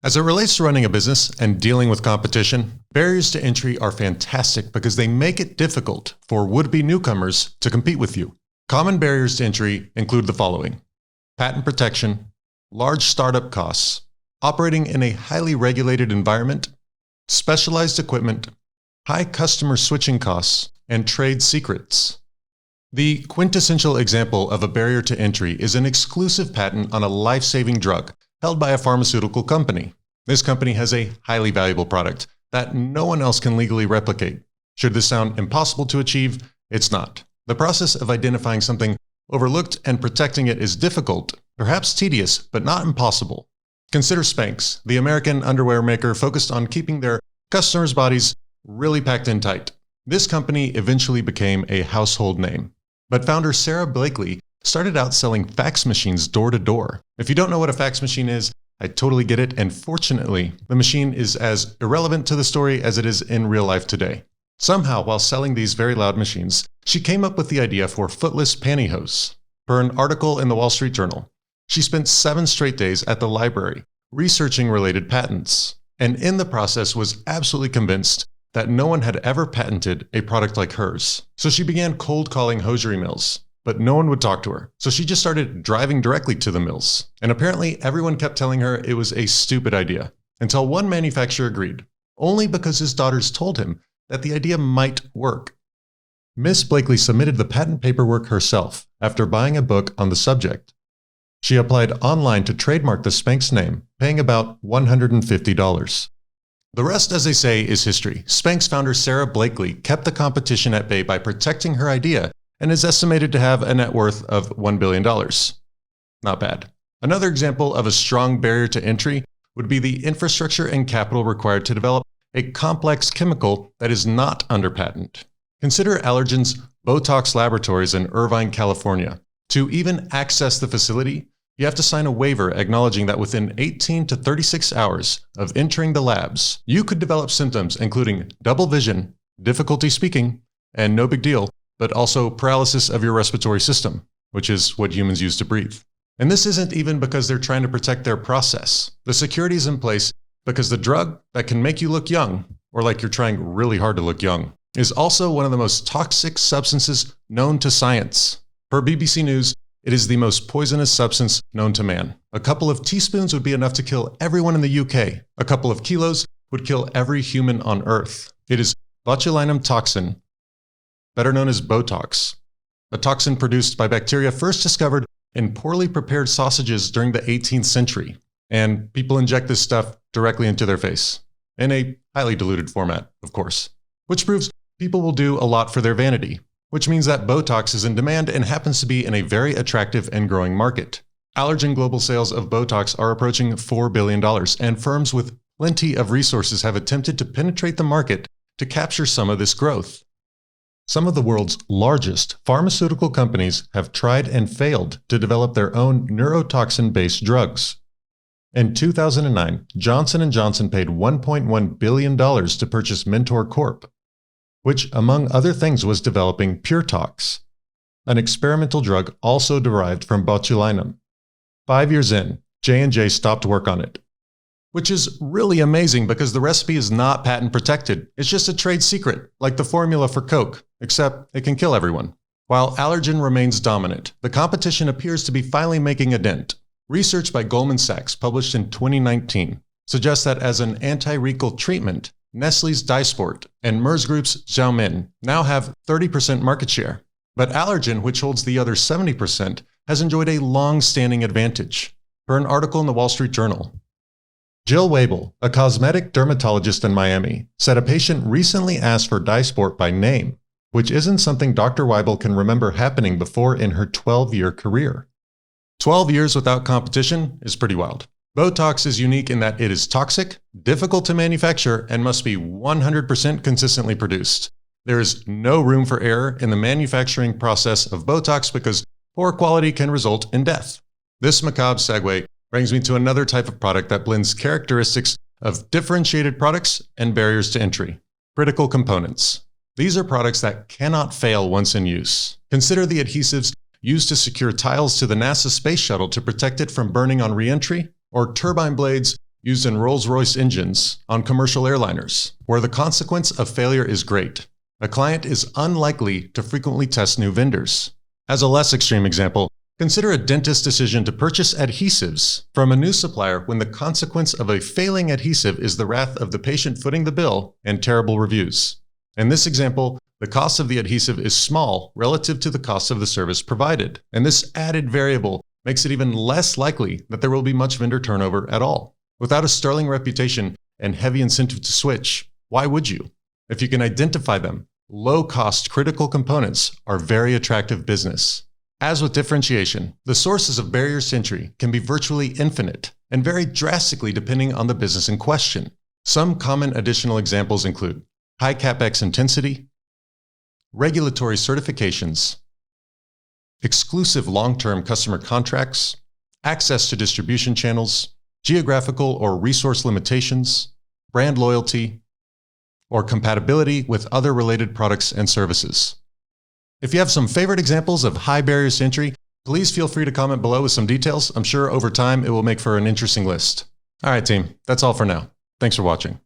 As it relates to running a business and dealing with competition, barriers to entry are fantastic because they make it difficult for would-be newcomers to compete with you. Common barriers to entry include the following: patent protection, large startup costs, operating in a highly regulated environment, specialized equipment, high customer switching costs, and trade secrets. The quintessential example of a barrier to entry is an exclusive patent on a life-saving drug held by a pharmaceutical company. This company has a highly valuable product that no one else can legally replicate. Should this sound impossible to achieve? It's not. The process of identifying something overlooked and protecting it is difficult, perhaps tedious, but not impossible. Consider Spanx, the American underwear maker focused on keeping their customers' bodies really packed in tight. This company eventually became a household name. But founder Sara Blakely started out selling fax machines door to door. If you don't know what a fax machine is, I totally get it, and fortunately, the machine is as irrelevant to the story as it is in real life today. Somehow, while selling these very loud machines, she came up with the idea for footless pantyhose. Per an article in the Wall Street Journal, she spent 7 straight days at the library researching related patents, and in the process was absolutely convinced that no one had ever patented a product like hers. So she began cold calling hosiery mills, but no one would talk to her. So she just started driving directly to the mills. And apparently everyone kept telling her it was a stupid idea, until one manufacturer agreed, only because his daughters told him that the idea might work. Miss Blakely submitted the patent paperwork herself after buying a book on the subject. She applied online to trademark the Spanx name, paying about $150. The rest, as they say, is history. Spanx founder Sara Blakely kept the competition at bay by protecting her idea and is estimated to have a net worth of $1 billion. Not bad. Another example of a strong barrier to entry would be the infrastructure and capital required to develop a complex chemical that is not under patent. Consider Allergan's Botox Laboratories in Irvine, California. To even access the facility, you have to sign a waiver acknowledging that within 18 to 36 hours of entering the labs, you could develop symptoms including double vision, difficulty speaking, and no big deal, but also paralysis of your respiratory system, which is what humans use to breathe. And this isn't even because they're trying to protect their process. The security is in place because the drug that can make you look young, or like you're trying really hard to look young, is also one of the most toxic substances known to science. Per BBC News, it is the most poisonous substance known to man. A couple of teaspoons would be enough to kill everyone in the UK. A couple of kilos would kill every human on Earth. It is botulinum toxin, better known as Botox, a toxin produced by bacteria first discovered in poorly prepared sausages during the 18th century. And people inject this stuff directly into their face, in a highly diluted format, of course, which proves people will do a lot for their vanity, which means that Botox is in demand and happens to be in a very attractive and growing market. Allergan global sales of Botox are approaching $4 billion, and firms with plenty of resources have attempted to penetrate the market to capture some of this growth. Some of the world's largest pharmaceutical companies have tried and failed to develop their own neurotoxin-based drugs. In 2009, Johnson & Johnson paid $1.1 billion to purchase Mentor Corp, which, among other things, was developing PureTox, an experimental drug also derived from botulinum. 5 years in, J&J stopped work on it, which is really amazing because the recipe is not patent protected. It's just a trade secret, like the formula for Coke, except it can kill everyone. While Allergan remains dominant, the competition appears to be finally making a dent. Research by Goldman Sachs, published in 2019, suggests that as an anti-recall treatment, Nestlé's Dysport and Merz Group's Xiaomin now have 30% market share. But Allergan, which holds the other 70%, has enjoyed a long-standing advantage. Per an article in the Wall Street Journal, Jill Wabel, a cosmetic dermatologist in Miami, said a patient recently asked for Dysport by name, which isn't something Dr. Weibel can remember happening before in her 12-year career. 12 years without competition is pretty wild. Botox is unique in that it is toxic, difficult to manufacture, and must be 100% consistently produced. There is no room for error in the manufacturing process of Botox because poor quality can result in death. This macabre segue brings me to another type of product that blends characteristics of differentiated products and barriers to entry: critical components. These are products that cannot fail once in use. Consider the adhesives used to secure tiles to the NASA space shuttle to protect it from burning on re-entry, or turbine blades used in Rolls-Royce engines on commercial airliners, where the consequence of failure is great. A client is unlikely to frequently test new vendors. As a less extreme example, consider a dentist's decision to purchase adhesives from a new supplier when the consequence of a failing adhesive is the wrath of the patient footing the bill and terrible reviews. In this example, the cost of the adhesive is small relative to the cost of the service provided, and this added variable makes it even less likely that there will be much vendor turnover at all. Without a sterling reputation and heavy incentive to switch, why would you? If you can identify them, low-cost critical components are very attractive business. As with differentiation, the sources of barriers to entry can be virtually infinite and vary drastically depending on the business in question. Some common additional examples include high CapEx intensity, regulatory certifications, exclusive long-term customer contracts, access to distribution channels, geographical or resource limitations, brand loyalty, or compatibility with other related products and services. If you have some favorite examples of high barriers to entry, please feel free to comment below with some details. I'm sure over time it will make for an interesting list. All right, team, that's all for now. Thanks for watching.